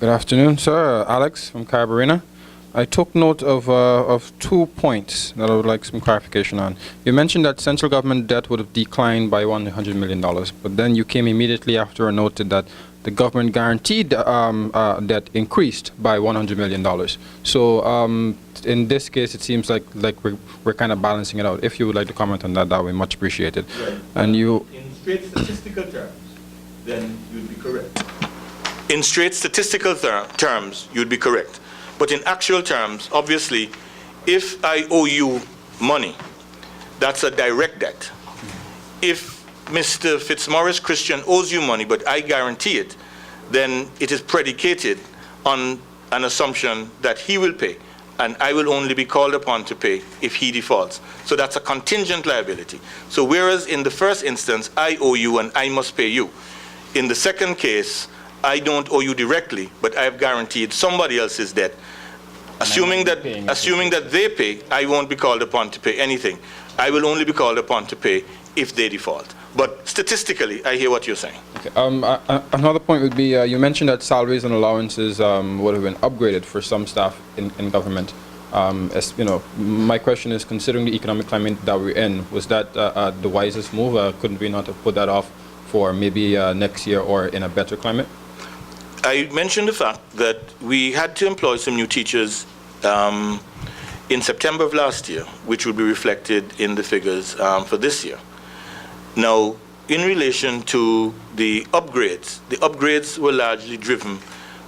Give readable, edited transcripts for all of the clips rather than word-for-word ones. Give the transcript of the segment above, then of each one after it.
Good afternoon, sir. Alex from Caribbean. I took note of 2 points that I would like some clarification on. You mentioned that central government debt would have declined by $100 million, but then you came immediately after and noted that the government guaranteed debt increased by $100 million. So in this case, it seems like we're kind of balancing it out. If you would like to comment on that, that would be much appreciated. Right. And you, in straight statistical terms, then you'd be correct. In straight statistical terms, you'd be correct. But in actual terms, obviously, if I owe you money, that's a direct debt. If Mr. Fitzmaurice Christian owes you money, but I guarantee it, then it is predicated on an assumption that he will pay, and I will only be called upon to pay if he defaults. So that's a contingent liability. So whereas in the first instance, I owe you and I must pay you, in the second case, I don't owe you directly, but I have guaranteed somebody else's debt. Assuming that they pay, I won't be called upon to pay anything. I will only be called upon to pay if they default. But statistically, I hear what you're saying. Okay. Another point would be, you mentioned that salaries and allowances would have been upgraded for some staff in government. As you know, my question is, considering the economic climate that we're in, was that the wisest move? Couldn't we not have put that off for maybe next year or in a better climate? I mentioned the fact that we had to employ some new teachers in September of last year, which would be reflected in the figures for this year. Now, in relation to the upgrades were largely driven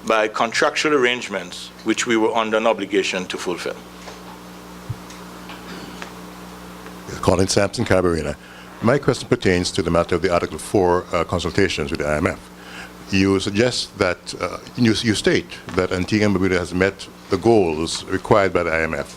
by contractual arrangements which we were under an obligation to fulfill. Colin Sampson, Caribbean. My question pertains to the matter of the Article 4 consultations with the IMF. You suggest that, you state that Antigua and Barbuda has met the goals required by the IMF.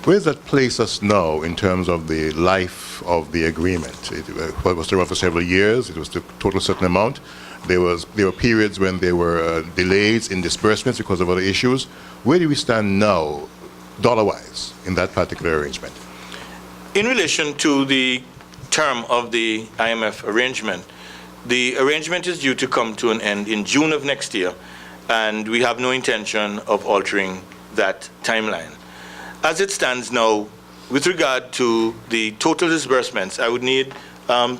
Where does that place us now in terms of the life of the agreement? It was to run for several years. It was to total a certain amount. There were periods when there were delays in disbursements because of other issues. Where do we stand now, dollar-wise, in that particular arrangement? In relation to the term of the IMF arrangement, the arrangement is due to come to an end in June of next year, and we have no intention of altering that timeline. As it stands now, with regard to the total disbursements, I would need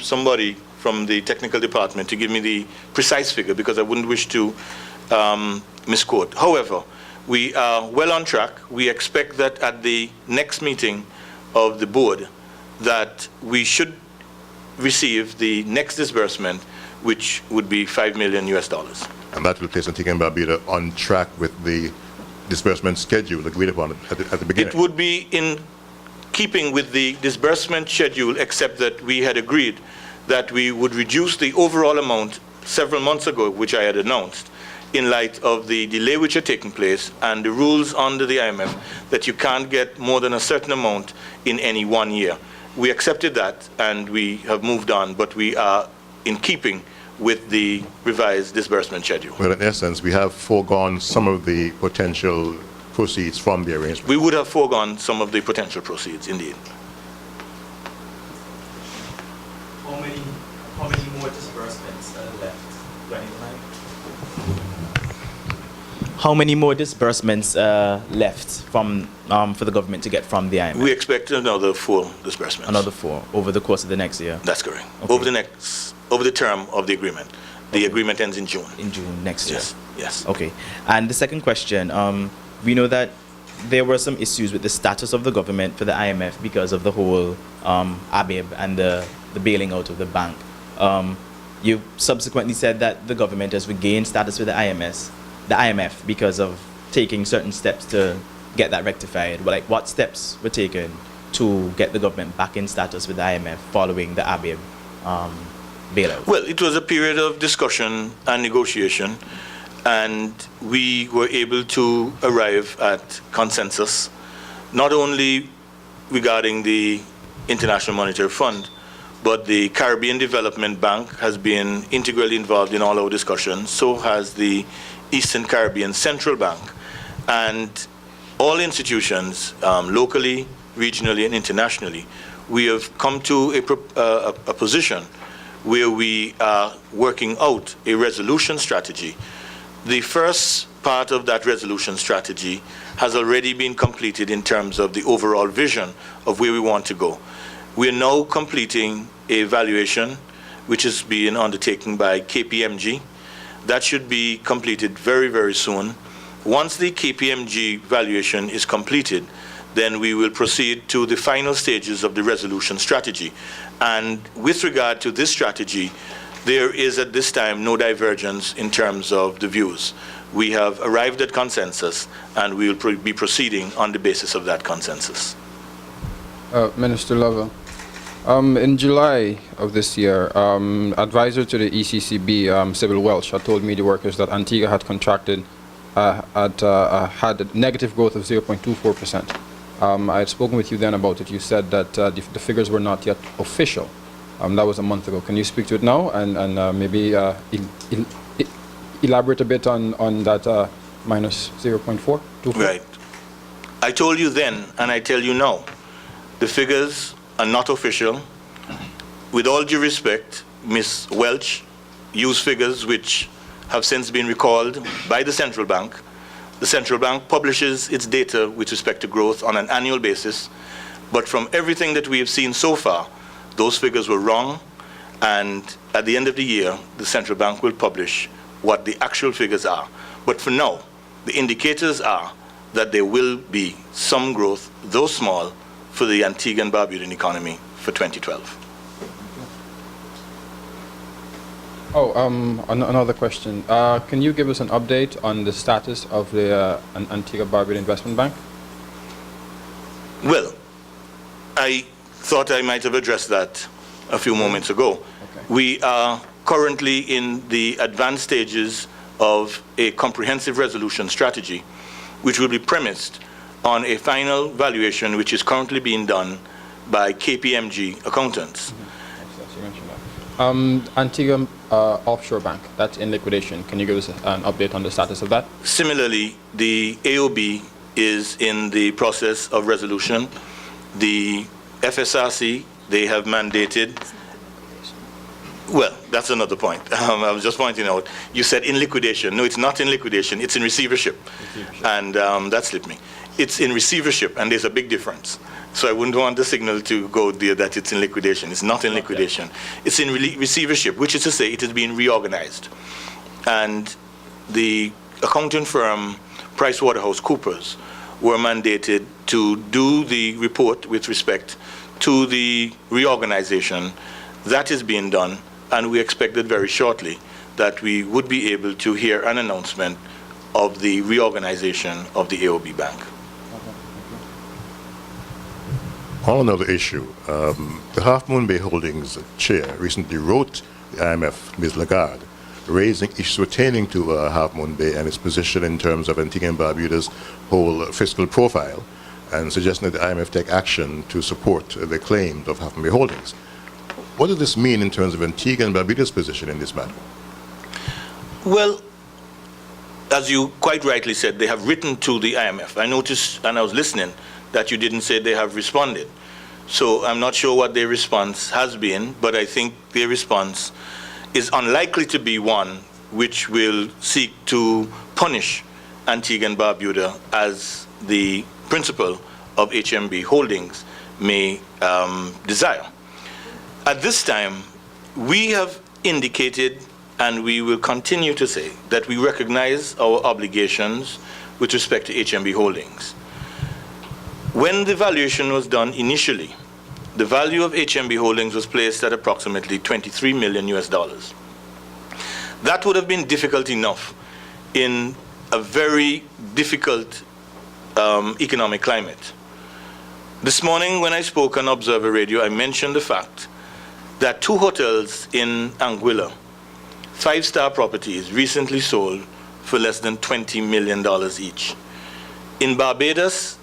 somebody from the technical department to give me the precise figure, because I wouldn't wish to misquote. However, we are well on track. We expect that at the next meeting of the board that we should receive the next disbursement, which would be $5 million US. And that will place Antigua and Barbuda on track with the disbursement schedule agreed upon at the beginning. It would be in keeping with the disbursement schedule, except that we had agreed that we would reduce the overall amount several months ago, which I had announced, in light of the delay which had taken place and the rules under the IMF that you can't get more than a certain amount in any 1 year. We accepted that and we have moved on, but we are in keeping with the revised disbursement schedule. Well, in essence, we have foregone some of the potential proceeds from the arrangement. We would have foregone some of the potential proceeds, indeed. How many more disbursements are left? How many more disbursements left from for the government to get from the IMF? We expect another 4 disbursements. Another 4 over the course of the next year? That's correct. Okay. Over the term of the agreement. The agreement ends in June. In June next year? Yes. Okay. And the second question, we know that there were some issues with the status of the government for the IMF because of the whole ABIB and the bailing out of the bank. You subsequently said that the government has regained status with the IMF because of taking certain steps to get that rectified. Well, like, what steps were taken to get the government back in status with the IMF following the ABIB bailout? Well, it was a period of discussion and negotiation, and we were able to arrive at consensus, not only regarding the International Monetary Fund, but the Caribbean Development Bank has been integrally involved in all our discussions. So has the Eastern Caribbean Central Bank. And all institutions, locally, regionally, and internationally, we have come to a position where we are working out a resolution strategy The first part of that resolution strategy has already been completed in terms of the overall vision of where we want to go. We are now completing a valuation which is being undertaken by KPMG. That should be completed very, very soon. Once the KPMG valuation is completed, then we will proceed to the final stages of the resolution strategy. And with regard to this strategy, there is at this time no divergence in terms of the views. We have arrived at consensus, and we will be proceeding on the basis of that consensus. Minister Lover, in July of this year, advisor to the ECCB, Sybil Welch, had told media workers that Antigua had contracted, had a negative growth of 0.24%. I had spoken with you then about it. You said that the figures were not yet official. That was a month ago. Can you speak to it now and maybe elaborate a bit on that minus 0.4? Right. I told you then, and I tell you now, the figures are not official. With all due respect, Ms. Welch used figures which have since been recalled by the central bank. The central bank publishes its data with respect to growth on an annual basis, but from everything that we have seen so far, those figures were wrong, and at the end of the year, the central bank will publish what the actual figures are. But for now, the indicators are that there will be some growth, though small, for the Antigua and Barbudan economy for 2012. Another question. Can you give us an update on the status of the Antigua Barbuda Investment Bank? Well, I thought I might have addressed that a few moments ago. Okay. We are currently in the advanced stages of a comprehensive resolution strategy, which will be premised on a final valuation which is currently being done by KPMG accountants. You mentioned that. Antigua Offshore Bank, that's in liquidation. Can you give us an update on the status of that? Similarly, the AOB is in the process of resolution. The FSRC, they have mandated. Well, that's another point. I was just pointing out, you said in liquidation. No, it's not in liquidation, it's in receivership. And that slipped me. It's in receivership, and there's a big difference. So I wouldn't want the signal to go there that it's in liquidation. It's not in liquidation. It's in receivership, which is to say it is being reorganized. And the accounting firm PricewaterhouseCoopers were mandated to do the report with respect to the reorganization. That is being done, and we expected very shortly that we would be able to hear an announcement of the reorganization of the AOB Bank. On another issue, the Half Moon Bay Holdings chair recently wrote the IMF, Ms. Lagarde, raising issues pertaining to Half Moon Bay and its position in terms of Antigua and Barbuda's whole fiscal profile, and suggesting that the IMF take action to support the claims of Half Moon Bay Holdings. What does this mean in terms of Antigua and Barbuda's position in this matter? Well, as you quite rightly said, they have written to the IMF. I noticed, and I was listening, that you didn't say they have responded. So I'm not sure what their response has been, but I think their response is unlikely to be one which will seek to punish Antigua and Barbuda as the principal of HMB Holdings may desire. At this time, we have indicated, and we will continue to say, that we recognize our obligations with respect to HMB Holdings. When the valuation was done initially, the value of HMB Holdings was placed at approximately $23 million US. That would have been difficult enough in a very difficult economic climate. This morning when I spoke on Observer Radio, I mentioned the fact that 2 hotels in Anguilla, 5-star properties, recently sold for less than $20 million each. In Barbados,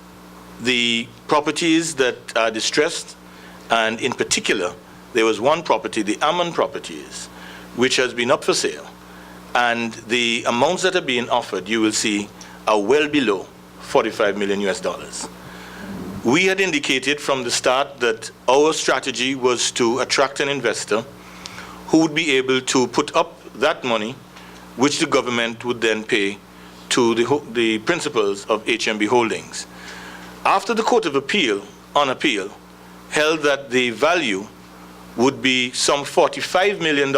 the properties that are distressed, and in particular, there was one property, the Ammon Properties, which has been up for sale. And the amounts that are being offered, you will see, are well below $45 million US. We had indicated from the start that our strategy was to attract an investor who would be able to put up that money which the government would then pay to the principals of HMB Holdings. After the Court of Appeal, on appeal, held that the value would be some $45 million,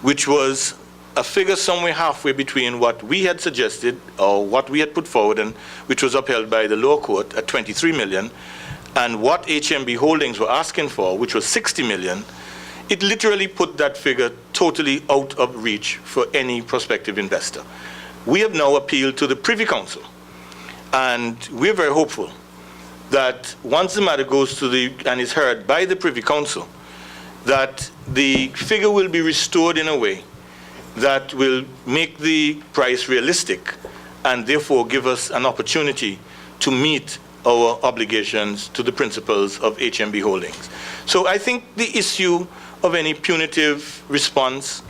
which was a figure somewhere halfway between what we had suggested or what we had put forward, and which was upheld by the lower court at $23 million, and what HMB Holdings were asking for, which was $60 million. It literally put that figure totally out of reach for any prospective investor. We have now appealed to the Privy Council, and we're very hopeful that once the matter goes to and is heard by the Privy Council, that the figure will be restored in a way that will make the price realistic and therefore give us an opportunity to meet our obligations to the principals of HMB Holdings. So I think the issue of any punitive response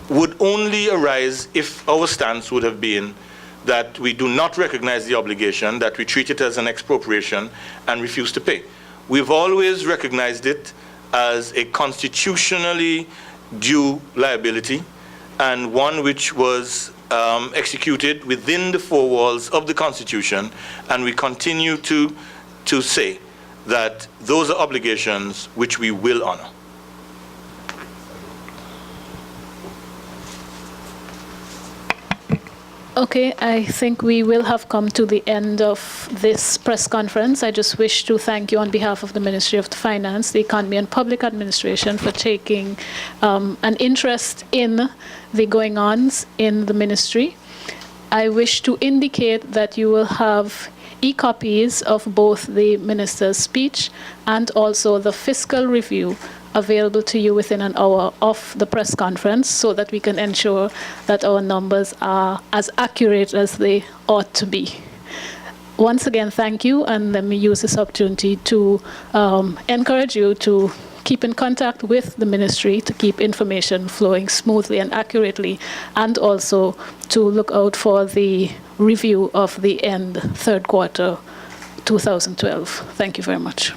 would only arise if our stance would have been that we do not recognize the obligation, that we treat it as an expropriation and refuse to pay. We've always recognized it as a constitutionally due liability, and one which was executed within the four walls of the Constitution, and we continue to say that those are obligations which we will honor. Okay, I think we will have come to the end of this press conference. I just wish to thank you on behalf of the Ministry of Finance, the Economy and Public Administration for taking an interest in the goings-ons in the ministry. I wish to indicate that you will have e-copies of both the minister's speech and also the fiscal review available to you within an hour of the press conference, so that we can ensure that our numbers are as accurate as they ought to be. Once again, thank you, and let me use this opportunity to encourage you to keep in contact with the ministry to keep information flowing smoothly and accurately, and also to look out for the review of the end third quarter 2012. Thank you very much.